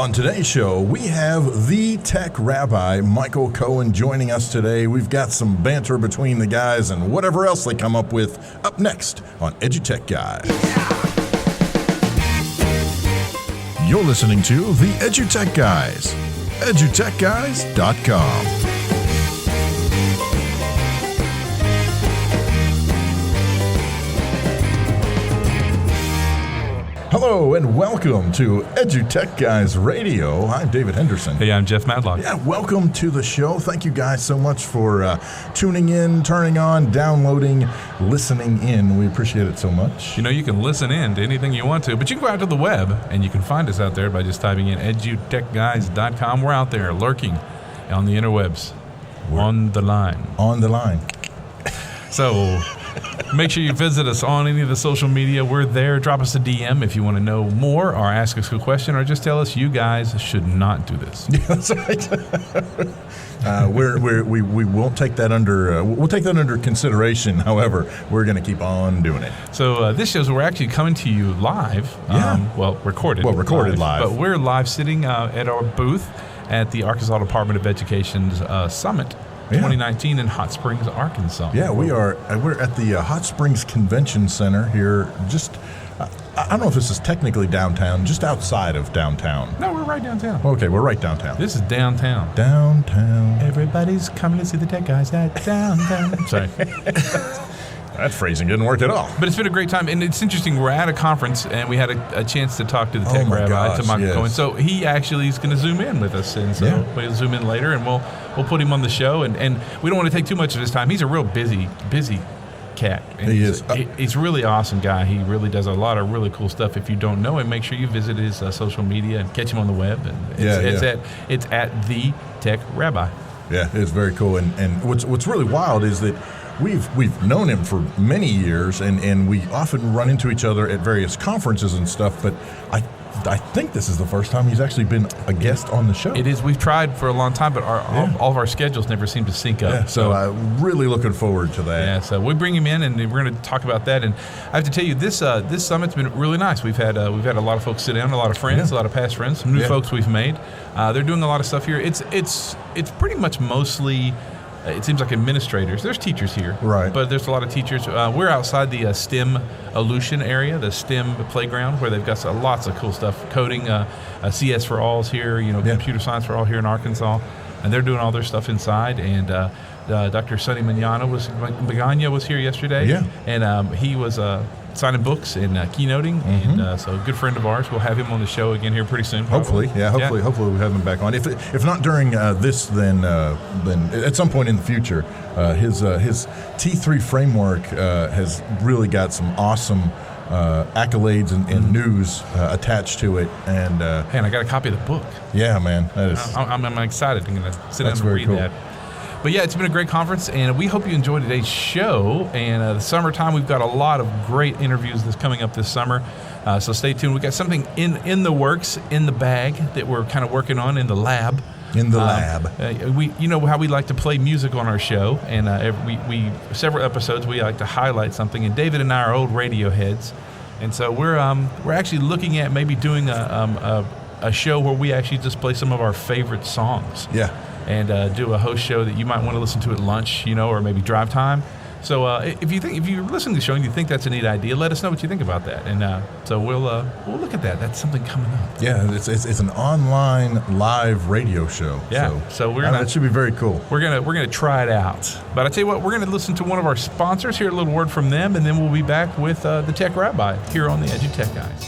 On today's show, we have the tech rabbi, Michael Cohen, joining us today. We've got some banter between the guys and whatever else they come up with up next on EduTechGuys. You're listening to the EduTechGuys, EduTechGuys.com. Hello and welcome to EduTechGuys Radio. I'm David Henderson. Hey, I'm Jeff Madlock. Yeah, welcome to the show. Thank you guys so much for tuning in, turning on, downloading, listening in. We appreciate it so much. You know, you can listen in to anything you want to, but you can go out to the web and you can find us out there by just typing in EduTechGuys.com. We're out there lurking on the interwebs. On the line. On the line. So make sure you visit us on any of the social media. We're there. Drop us a DM if you want to know more or ask us a question or just tell us you guys should not do this. Yeah, that's right. We won't take that under we'll take that under consideration. However, we're going to keep on doing it. So this shows we're actually coming to you live. Recorded. Well, recorded live. But we're live sitting at our booth at the Arkansas Department of Education's Summit 2019 in Hot Springs, Arkansas. Yeah, we're at the Hot Springs Convention Center here. Just I don't know if this is technically downtown, just outside of downtown. No, we're right downtown. Okay, we're right downtown. This is downtown. Downtown. Everybody's coming to see the tech guys at downtown. Sorry. That phrasing didn't work at all. But it's been a great time, and it's interesting. We're at a conference, and we had a chance to talk to the tech rabbi, to Michael Cohen. So he actually is going to zoom in with us, and so we'll zoom in later, and we'll put him on the show. And we don't want to take too much of his time. He's a real busy cat. And he is. He's a really awesome guy. He really does a lot of really cool stuff. If you don't know him, make sure you visit his social media and catch him on the web. And it's at the Tech Rabbi. Yeah, it's very cool. And what's really wild is that we've known him for many years, and we often run into each other at various conferences and stuff, but I think this is the first time he's actually been a guest on the show. It is. We've tried for a long time, but all of our schedules never seem to sync up. Yeah, so I'm really looking forward to that. Yeah, so we bring him in, and we're going to talk about that. And I have to tell you, this summit's been really nice. We've had a lot of folks sit down, a lot of friends, a lot of past friends, some new folks we've made. They're doing a lot of stuff here. It's pretty much mostly. It seems like administrators. There's teachers here, right? But there's a lot of teachers. We're outside the STEM Aleutian area, the STEM playground, where they've got lots of cool stuff. Coding, CS for All is here. Computer Science for All here in Arkansas, and they're doing all their stuff inside. And Dr. Sonny Magana was here yesterday, and he was signing books and keynoting, and so a good friend of ours. We'll have him on the show again here pretty soon. Hopefully we'll have him back on. If not during this, then at some point in the future. His T3 framework has really got some awesome accolades and news attached to it. And I got a copy of the book. Yeah, man, that is. I'm excited. I'm going to sit down and read that. But yeah, it's been a great conference, and we hope you enjoyed today's show. And the summertime, we've got a lot of great interviews that's coming up this summer. So stay tuned. We've got something in the works, in the bag, that we're kind of working on in the lab. In the lab. You know how we like to play music on our show, and several episodes we like to highlight something. And David and I are old radio heads, and so we're actually looking at maybe doing a show where we actually just play some of our favorite songs. Yeah. And do a host show that you might want to listen to at lunch, or maybe drive time. So if you're listening to the show and you think that's a neat idea, let us know what you think about that. And so we'll look at that. That's something coming up. Yeah, it's an online live radio show. Yeah, so we're gonna. That should be very cool. We're gonna try it out. But I tell you what, we're gonna listen to one of our sponsors, hear a little word from them, and then we'll be back with the Tech Rabbi here on the EduTechGuys.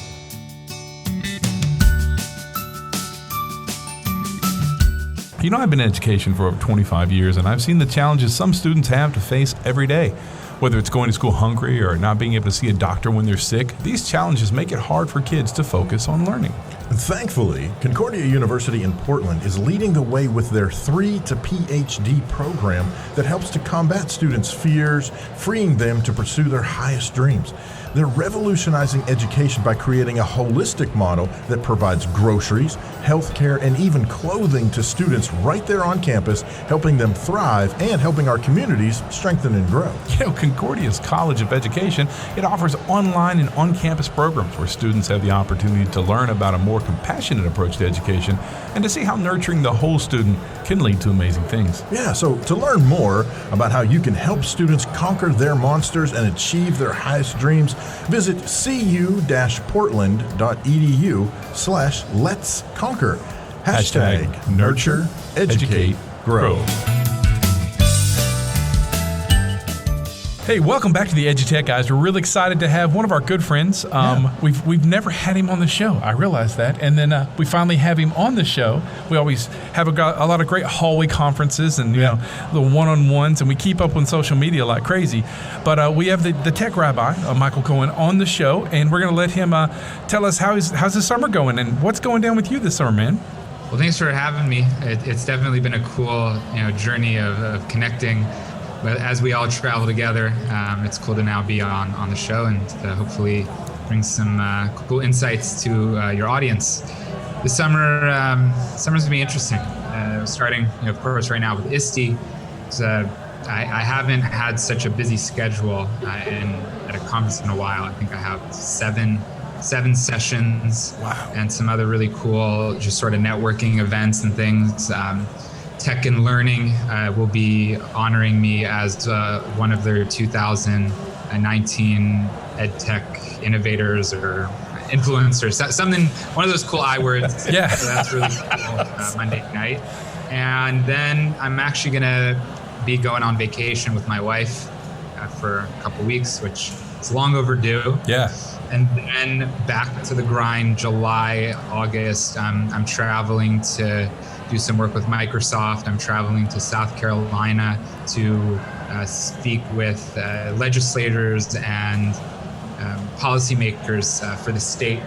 I've been in education for over 25 years, and I've seen the challenges some students have to face every day. Whether it's going to school hungry or not being able to see a doctor when they're sick, these challenges make it hard for kids to focus on learning. Thankfully, Concordia University in Portland is leading the way with their 3 to PhD program that helps to combat students' fears, freeing them to pursue their highest dreams. They're revolutionizing education by creating a holistic model that provides groceries, healthcare, and even clothing to students right there on campus, helping them thrive and helping our communities strengthen and grow. Concordia's College of Education, it offers online and on-campus programs where students have the opportunity to learn about a more compassionate approach to education, and to see how nurturing the whole student can lead to amazing things. Yeah, so to learn more about how you can help students conquer their monsters and achieve their highest dreams, visit cu-portland.edu/let's conquer. Hashtag nurture, educate, grow. Hey, welcome back to the EduTech Guys. We're really excited to have one of our good friends. We've never had him on the show. I realize that. And then we finally have him on the show. We always have a lot of great hallway conferences and the one-on-ones, and we keep up on social media like crazy. But we have the tech rabbi, Michael Cohen, on the show, and we're going to let him tell us how's his summer going and what's going down with you this summer, man. Well, thanks for having me. It's definitely been a cool journey of connecting. But as we all travel together, it's cool to now be on the show and hopefully bring some cool insights to your audience. This summer's gonna be interesting. Starting, of course, right now with ISTE. I haven't had such a busy schedule at a conference in a while. I think I have seven sessions. Wow. And some other really cool, just sort of networking events and things. Tech and Learning will be honoring me as one of their 2019 EdTech innovators or influencers, one of those cool I words. Yeah. So that's really cool, Monday night. And then I'm actually gonna be going on vacation with my wife for a couple weeks, which is long overdue. Yeah. And then back to the grind, July, August, I'm traveling to do some work with Microsoft. I'm traveling to South Carolina to speak with legislators and policymakers for the state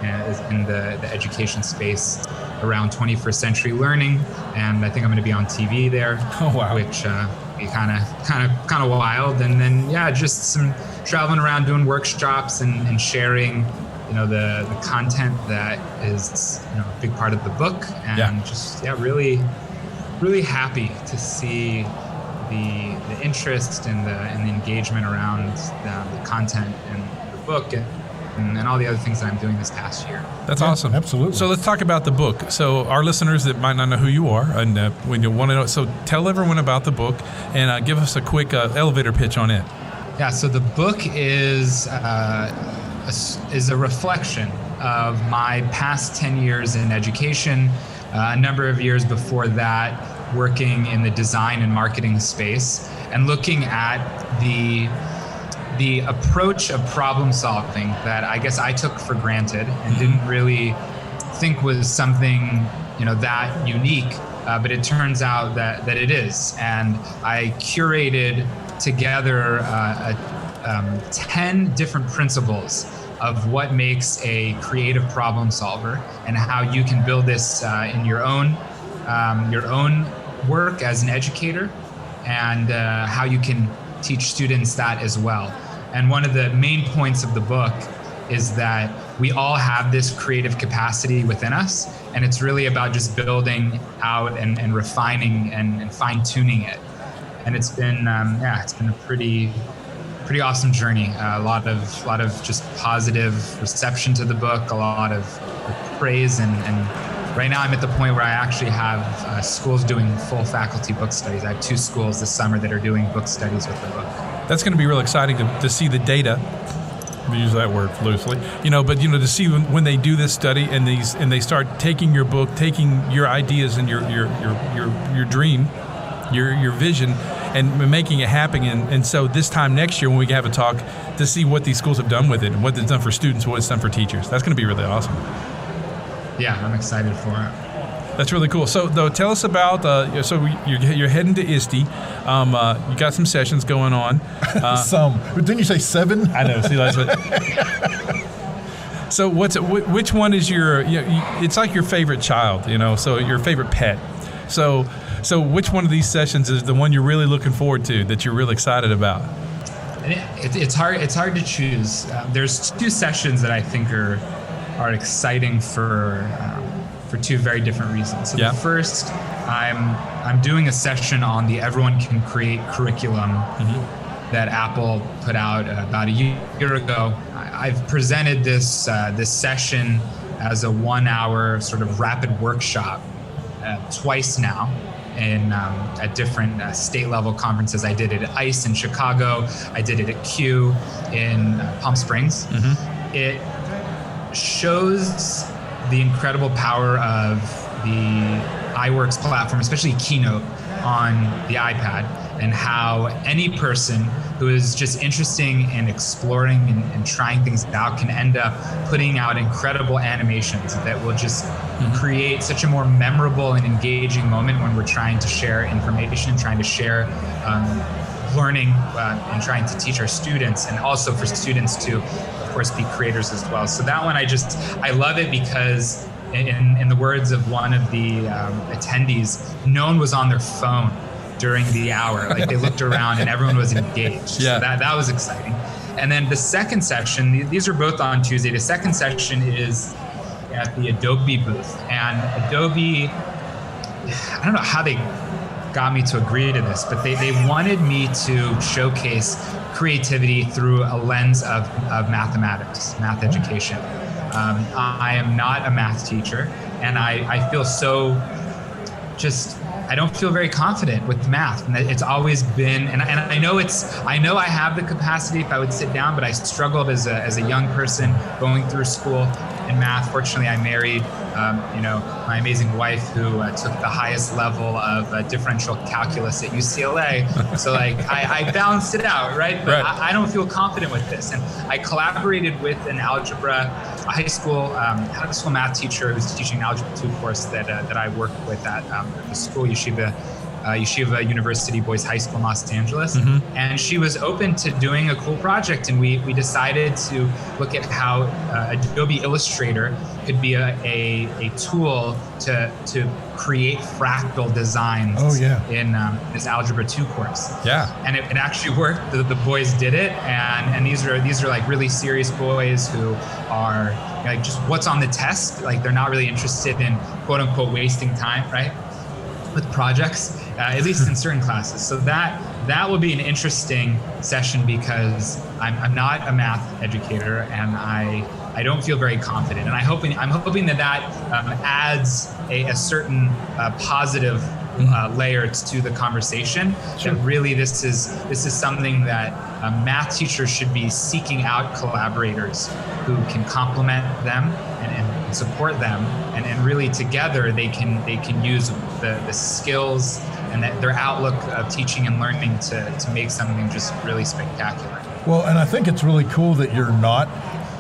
in the education space around 21st century learning. And I think I'm going to be on TV there. Oh, wow. Which be kind of wild. And then, just some traveling around doing workshops and sharing the content that is a big part of the book, and really happy to see the interest and the engagement around the content in the book and all the other things that I'm doing this past year. That's awesome. Absolutely. So let's talk about the book. So our listeners that might not know who you are and when you want to know, so tell everyone about the book and give us a quick elevator pitch on it. Yeah. So the book is a reflection of my past 10 years in education, a number of years before that working in the design and marketing space, and looking at the approach of problem solving that I guess I took for granted and didn't really think was something that unique, but it turns out that it is. And I curated together 10 different principles of what makes a creative problem solver and how you can build this in your own work as an educator, and how you can teach students that as well. And one of the main points of the book is that we all have this creative capacity within us, and it's really about just building out and refining and fine-tuning it. And it's been a pretty awesome journey. A lot of just positive reception to the book, a lot of praise, and right now I'm at the point where I actually have schools doing full faculty book studies. I have 2 schools this summer that are doing book studies with the book. That's going to be real exciting to see the data. We use that word loosely, but to see when they do this study and they start taking your book, taking your ideas and your dream, your vision, and making it happen. And so this time next year when we can have a talk to see what these schools have done with it and what it's done for students, what it's done for teachers. That's going to be really awesome. Yeah, I'm excited for it. That's really cool. So, though, tell us about. You're heading to ISTE. You got some sessions going on. Some. Didn't you say 7? I know. See, that's what. So, which one is your? It's like your favorite child. So your favorite pet. So which one of these sessions is the one you're really looking forward to, that you're really excited about? It's hard to choose. There's 2 sessions that I think are exciting for 2 very different reasons. So the first, I'm doing a session on the Everyone Can Create curriculum that Apple put out about a year ago. I've presented this session as a 1 hour sort of rapid workshop twice now at different state level conferences. I did it at ICE in Chicago. I did it at Q in Palm Springs. It shows the incredible power of the iWorks platform, especially Keynote on the iPad, and how any person who is just interested in exploring and trying things out can end up putting out incredible animations that will just create such a more memorable and engaging moment when we're trying to share information and trying to share learning and trying to teach our students, and also for students to, of course, be creators as well. So that one, I love it because in the words of one of the attendees, no one was on their phone during the hour. Like, they looked around and everyone was engaged. Yeah. So that was exciting. And then the second section, these are both on Tuesday. The second section is at the Adobe booth. And Adobe, I don't know how they got me to agree to this, but they wanted me to showcase creativity through a lens of mathematics, math education. I am not a math teacher, and I feel so I don't feel very confident with math. And it's always been, and I know I have the capacity if I would sit down, but I struggled as a young person going through school in math. Fortunately, I married, my amazing wife who took the highest level of differential calculus at UCLA. So I balanced it out, right? But right. I don't feel confident with this. And I collaborated with a high school math teacher who's teaching an Algebra 2 course that I work with at the school, Yeshiva University Boys High School in Los Angeles. And she was open to doing a cool project, and we decided to look at how Adobe Illustrator could be a tool to create fractal designs in this Algebra 2 course. Yeah. And it actually worked. The boys did it, and these are like really serious boys who are like just what's on the test. Like, they're not really interested in quote unquote wasting time, right, with projects, at least in certain classes. So that will be an interesting session because I'm not a math educator, and I don't feel very confident. And I'm hoping that adds a certain positive layer to the conversation. Sure. That really this is something that math teachers should be seeking out collaborators who can complement them and support them, and really together they can use the skills and their outlook of teaching and learning to make something just really spectacular. Well, and I think it's really cool that you're not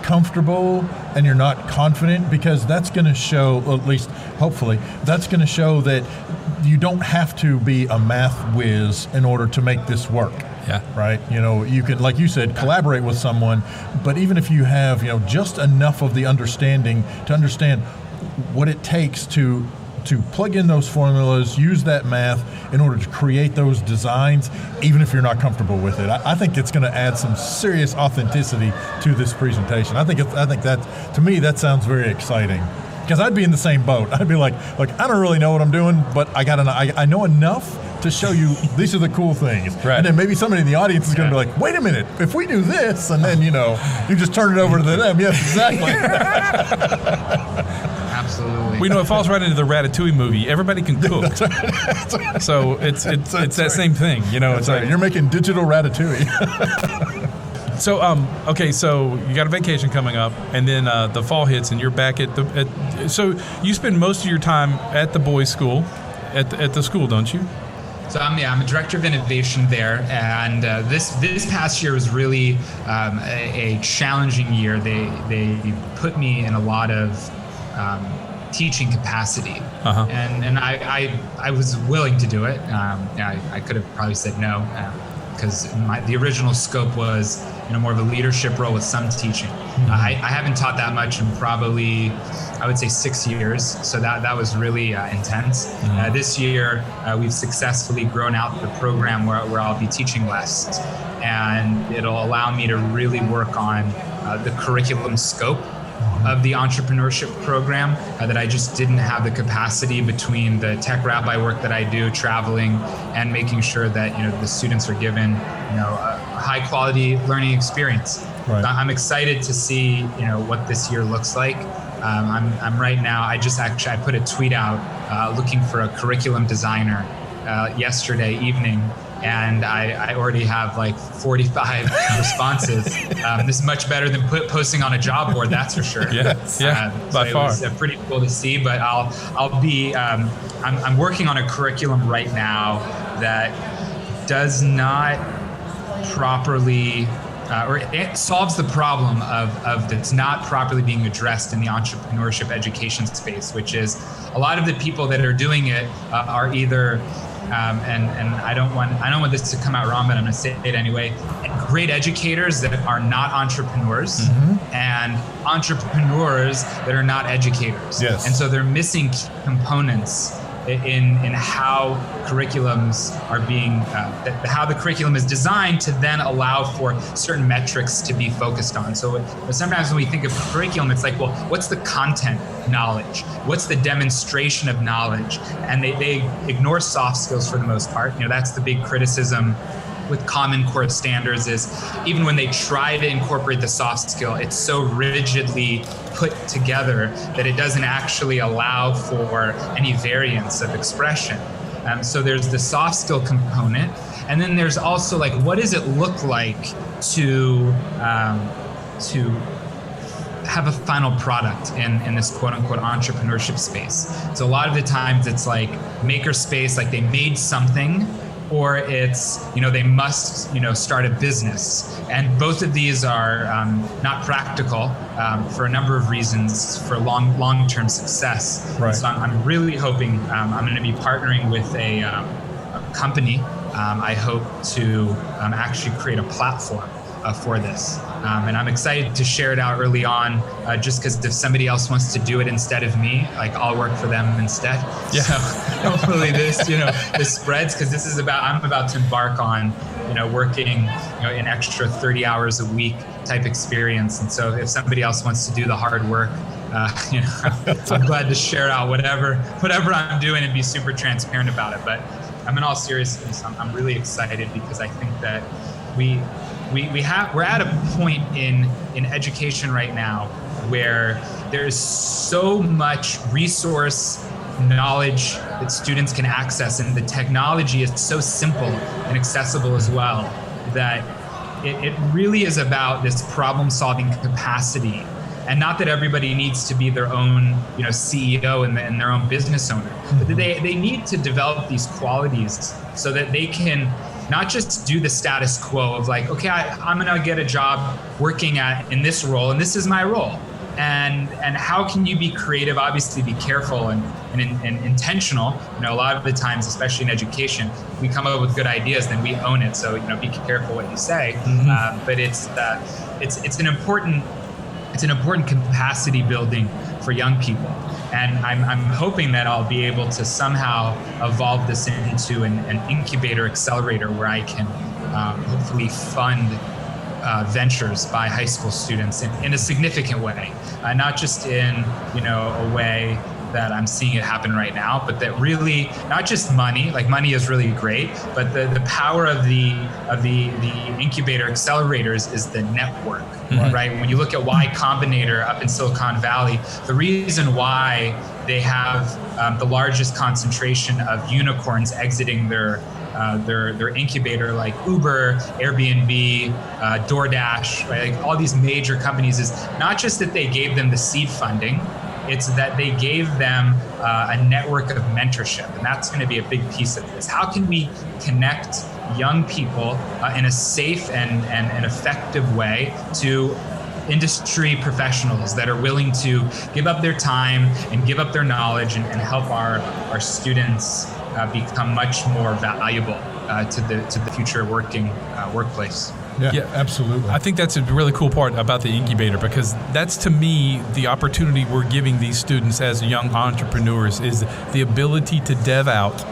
comfortable and you're not confident, because that's going to show, at least hopefully, that's going to show that you don't have to be a math whiz in order to make this work. Yeah. Right. You can, like you said, collaborate with someone, but even if you have, just enough of the understanding to understand what it takes to plug in those formulas, use that math in order to create those designs, even if you're not comfortable with it. I think it's going to add some serious authenticity to this presentation. I think that, to me, that sounds very exciting. Because I'd be in the same boat. I'd be like, I don't really know what I'm doing, but I know enough to show you these are the cool things. Right. And then maybe somebody in the audience is going to be like, wait a minute, if we do this, and then, you just turn it over to them. Yes, exactly. Absolutely. We know it falls right into the Ratatouille movie. Everybody can cook. That's right. So it's that same thing. It's like you're making digital Ratatouille. So okay, so you got a vacation coming up, and then the fall hits, and you're back so you spend most of your time at the boys' school, at the school, don't you? So I'm a director of innovation there, and this past year was really a challenging year. They put me in a lot of teaching capacity, and I was willing to do it. I could have probably said no, because the original scope was more of a leadership role with some teaching. I haven't taught that much in probably, I would say, 6 years, so that was really intense. This year, we've successfully grown out the program where I'll be teaching less, and it'll allow me to really work on the curriculum scope of the entrepreneurship program that I just didn't have the capacity between the tech rabbi work that I do, traveling, and making sure that the students are given a high quality learning experience. Right. I'm excited to see what this year looks like. I'm right now, I put a tweet out looking for a curriculum designer yesterday evening, and I already have like 45 responses. This is much better than posting on a job board, that's for sure. By far. It was pretty cool to see, but I'm working on a curriculum right now that does not properly or it solves the problem of that's not properly being addressed in the entrepreneurship education space, which is a lot of the people that are doing it are either and I don't want this to come out wrong, but I'm going to say it anyway. Great educators that are not entrepreneurs, and entrepreneurs that are not educators. Yes. And so they're missing key components in how curriculums are being, how the curriculum is designed to then allow for certain metrics to be focused on. So sometimes when we think of curriculum, it's like, well, what's the content knowledge? What's the demonstration of knowledge? And they ignore soft skills for the most part. You know, that's the big criticism with Common Core standards is even when they try to incorporate the soft skill, it's so rigidly put together that it doesn't actually allow for any variance of expression. So there's the soft skill component, and then there's also like, what does it look like to have a final product in this quote unquote entrepreneurship space? So a lot of the times it's like maker space, like they made something, or it's, they must, start a business. And both of these are not practical for a number of reasons for long-term success. Right. So I'm really hoping I'm going to be partnering with a company. I hope to actually create a platform for this. And I'm excited to share it out early on, just because if somebody else wants to do it instead of me, like I'll work for them instead. Yeah. So hopefully this spreads, because I'm about to embark on, working, an extra 30 hours a week type experience. And so if somebody else wants to do the hard work, I'm glad to share out whatever I'm doing and be super transparent about it. But I'm in all seriousness, I'm really excited, because I think that we're at a point in education right now where there's so much resource knowledge that students can access, and the technology is so simple and accessible as well, that it really is about this problem-solving capacity. And not that everybody needs to be their own, CEO and their own business owner, but they need to develop these qualities so that they can not just do the status quo of like, okay, I'm gonna get a job working in this role, and this is my role. And how can you be creative? Obviously, be careful and intentional. A lot of the times, especially in education, we come up with good ideas, then we own it. So be careful what you say. But it's an important capacity building for young people. And I'm hoping that I'll be able to somehow evolve this into an incubator accelerator where I can hopefully fund ventures by high school students in a significant way, not just in a way that I'm seeing it happen right now, but that really not just money, like money is really great, but the power of the incubator accelerators is the network, right? When you look at Y Combinator up in Silicon Valley, the reason why they have the largest concentration of unicorns exiting their incubator, like Uber, Airbnb, DoorDash, right? Like all these major companies, is not just that they gave them the seed funding, it's that they gave them a network of mentorship. And that's going to be a big piece of this. How can we connect young people in a safe and effective way to industry professionals that are willing to give up their time and give up their knowledge and help our students become much more valuable to the future workplace. Yeah, absolutely. I think that's a really cool part about the incubator, because that's, to me, the opportunity we're giving these students as young entrepreneurs is the ability to dev out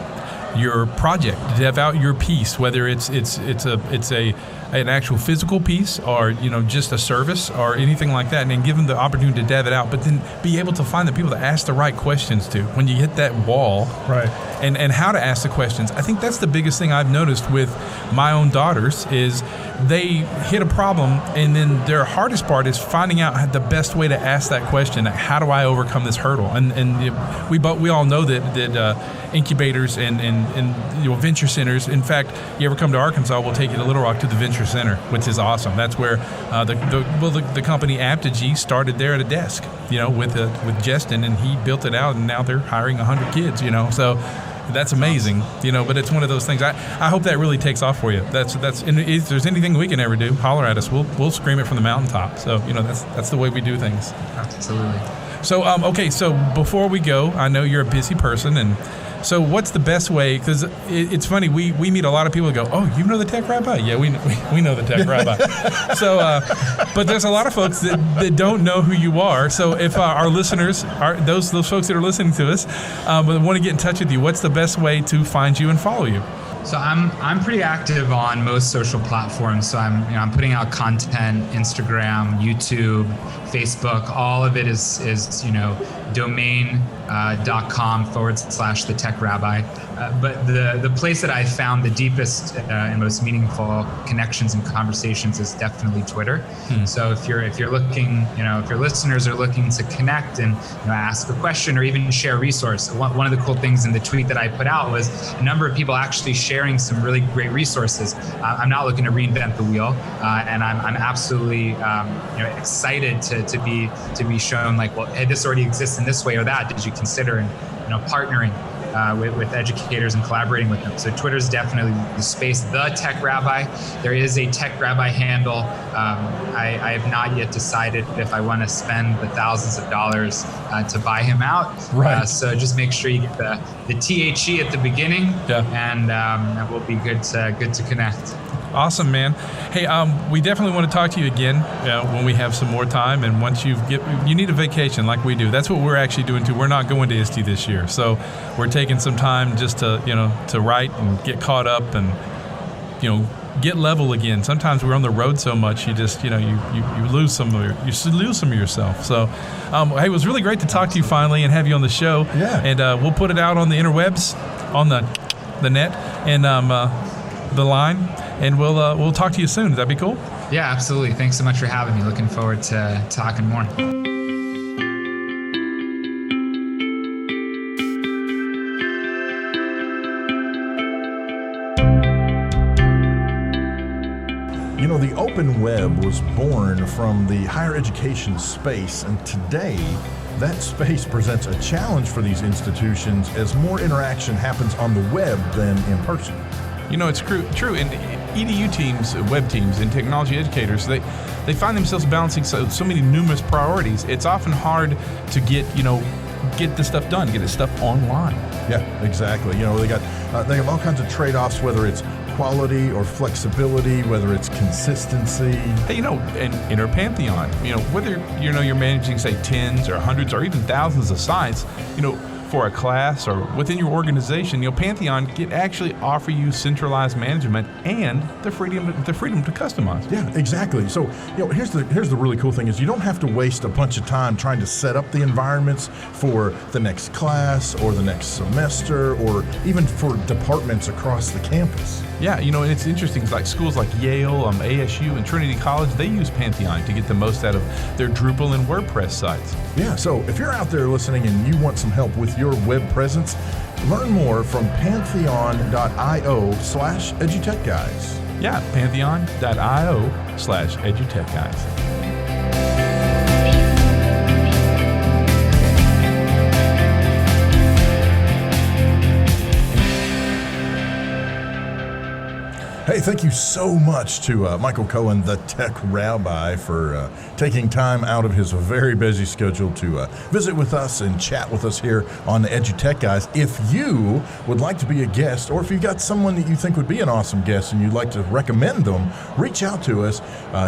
your project, dev out your piece, whether it's an actual physical piece or just a service or anything like that, and then give them the opportunity to dev it out, but then be able to find the people to ask the right questions to when you hit that wall, right? And how to ask the questions. I think that's the biggest thing I've noticed with my own daughters is they hit a problem, and then their hardest part is finding out the best way to ask that question. How do I overcome this hurdle? And we all know that incubators and venture centers. In fact, you ever come to Arkansas, we'll take you to Little Rock to the Venture Center, which is awesome. That's where the company Apogee started there at a desk, with Justin, and he built it out, and now they're hiring 100 kids. So. That's amazing, but it's one of those things. I hope that really takes off for you. That's and if there's anything we can ever do, holler at us. We'll scream it from the mountaintop. So, that's the way we do things. Absolutely. So, okay, so before we go, I know you're a busy person, and so what's the best way? Because it's funny, we meet a lot of people who go, oh, you know the Tech Rabbi? Yeah, we know the Tech Rabbi. So, but there's a lot of folks that don't know who you are. So if our listeners, those folks that are listening to us, want to get in touch with you, what's the best way to find you and follow you? So I'm pretty active on most social platforms. So I'm putting out content, Instagram, YouTube, Facebook. All of it is domain.com/the Tech Rabbi. But the place that I found the deepest and most meaningful connections and conversations is definitely Twitter. So if you're looking, if your listeners are looking to connect and ask a question or even share a resource, one of the cool things in the tweet that I put out was a number of people actually sharing some really great resources. I'm not looking to reinvent the wheel, and I'm absolutely excited to be shown like, well, hey, this already exists in this way or that. Did you consider partnering with educators and collaborating with them? So Twitter's definitely the space. The Tech Rabbi. There is a Tech Rabbi handle. I have not yet decided if I want to spend the thousands of dollars to buy him out. Right. So just make sure you get the THE at the beginning, and we'll be good to connect. Awesome, man. Hey, we definitely want to talk to you again when we have some more time. And once you need a vacation like we do. That's what we're actually doing too. We're not going to ISTE this year, so we're taking some time just to to write and get caught up and get level again. Sometimes we're on the road so much you just you lose some of yourself. So, hey, it was really great to talk to you finally and have you on the show. Yeah. And we'll put it out on the interwebs, on the net, and the line. And we'll talk to you soon. Would that be cool? Yeah, absolutely. Thanks so much for having me. Looking forward to talking more. The open web was born from the higher education space, and today that space presents a challenge for these institutions as more interaction happens on the web than in person. It's true. And EDU teams, web teams, and technology educators, they find themselves balancing so many numerous priorities. It's often hard to get this stuff done, get this stuff online. Yeah, exactly. They have all kinds of trade-offs, whether it's quality or flexibility, whether it's consistency. Hey, and enter Pantheon. Whether you're managing, say, tens or hundreds or even thousands of sites, for a class or within your organization, Pantheon can actually offer you centralized management and the freedom to customize. Yeah, exactly. So, here's the really cool thing is you don't have to waste a bunch of time trying to set up the environments for the next class or the next semester or even for departments across the campus. Yeah, and it's interesting. It's like schools like Yale, ASU, and Trinity College, they use Pantheon to get the most out of their Drupal and WordPress sites. Yeah, so if you're out there listening and you want some help with your web presence, learn more from pantheon.io/EduTechGuys. Yeah, pantheon.io/EduTechGuys. Hey, thank you so much to Michael Cohen, the Tech Rabbi, for taking time out of his very busy schedule to visit with us and chat with us here on the EduTechGuys. If you would like to be a guest, or if you've got someone that you think would be an awesome guest and you'd like to recommend them, reach out to us.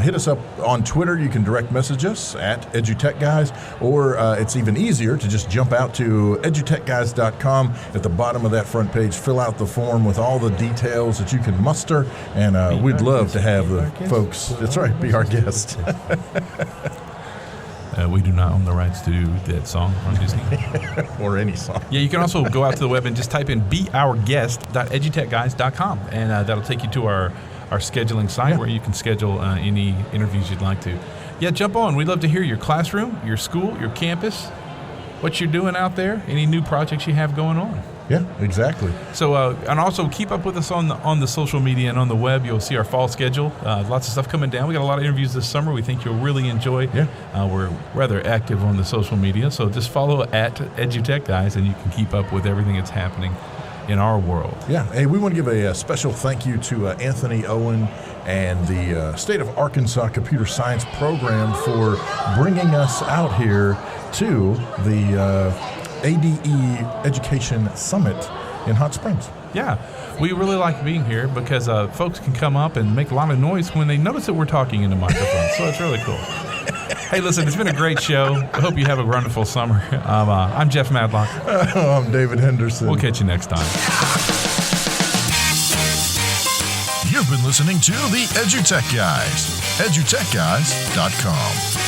Hit us up on Twitter. You can direct message us at EduTechGuys, or it's even easier to just jump out to edutechguys.com. At the bottom of that front page, fill out the form with all the details that you can muster. And we'd love to have the folks, that's right, be our guest. We do not own the rights to do that song from Disney. Or any song. Yeah, you can also go out to the web and just type in beourguest.edutechguys.com, and that'll take you to our our scheduling site where you can schedule any interviews you'd like to. Yeah, jump on. We'd love to hear your classroom, your school, your campus, what you're doing out there, any new projects you have going on. Yeah, exactly. So, and also keep up with us on the social media and on the web. You'll see our fall schedule. Lots of stuff coming down. We got a lot of interviews this summer. We think you'll really enjoy. Yeah. We're rather active on the social media, so just follow at EduTechGuys, and you can keep up with everything that's happening in our world. Yeah. Hey, we want to give a special thank you to Anthony Owen and the State of Arkansas Computer Science Program for bringing us out here to the ADE Education Summit in Hot Springs. Yeah, we really like being here because folks can come up and make a lot of noise when they notice that we're talking in the microphone, so it's really cool. Hey, listen, it's been a great show. I hope you have a wonderful summer. I'm Jeff Madlock. I'm David Henderson. We'll catch you next time. You've been listening to the EduTech Guys, edutechguys.com.